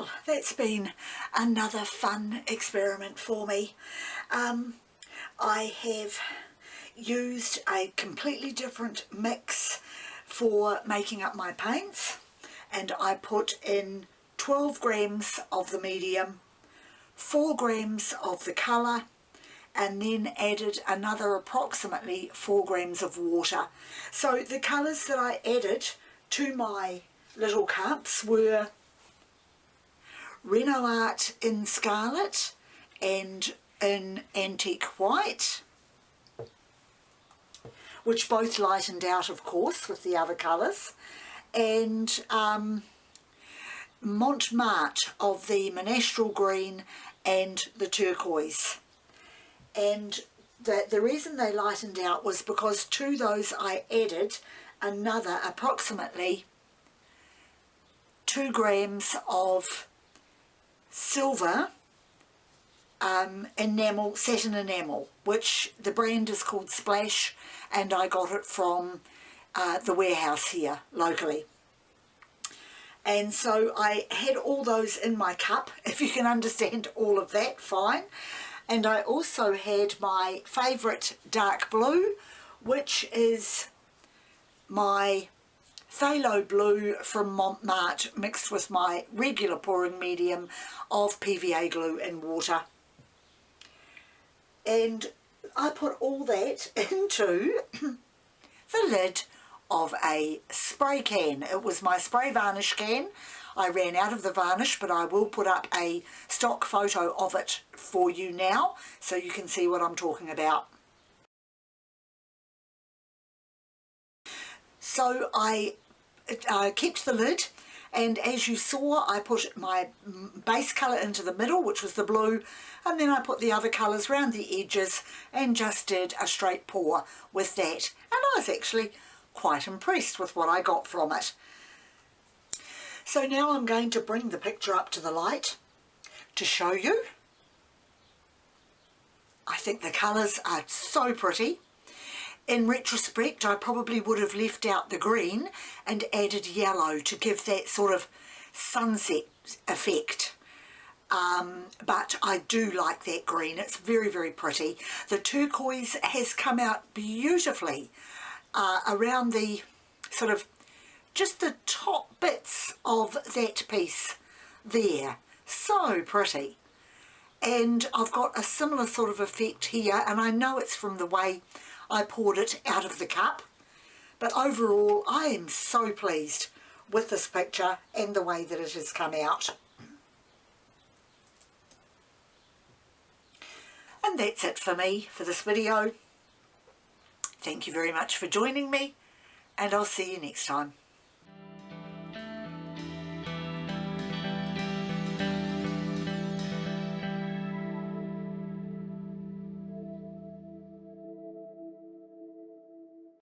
Well, that's been another fun experiment for me. I have used a completely different mix for making up my paints, and I put in 12 grams of the medium, 4 grams of the colour, and then added another approximately 4 grams of water. So the colours that I added to my little cups were Reno Art in Scarlet and in Antique White, which both lightened out, of course, with the other colours, and Montmartre of the Menestral Green and the Turquoise. And the reason they lightened out was because to those I added another approximately 2 grams of silver enamel, satin enamel, which the brand is called Splash, and I got it from the warehouse here locally. And so I had all those in my cup, if you can understand all of that, fine. And I also had my favourite dark blue, which is my phthalo blue from Montmartre mixed with my regular pouring medium of PVA glue and water. And I put all that into the lid of a spray can. It was my spray varnish can. I ran out of the varnish, but I will put up a stock photo of it for you now so you can see what I'm talking about. So I kept the lid, and as you saw, I put my base colour into the middle, which was the blue, and then I put the other colours around the edges and just did a straight pour with that. And I was actually quite impressed with what I got from it. So now I'm going to bring the picture up to the light to show you. I think the colours are so pretty. In retrospect, I probably would have left out the green and added yellow to give that sort of sunset effect. But I do like that green. It's very, very pretty. The turquoise has come out beautifully around the sort of just the top bits of that piece there. So pretty. And I've got a similar sort of effect here, and I know it's from the way I poured it out of the cup, but overall I am so pleased with this picture and the way that it has come out. And that's it for me for this video. Thank you very much for joining me, and I'll see you next time.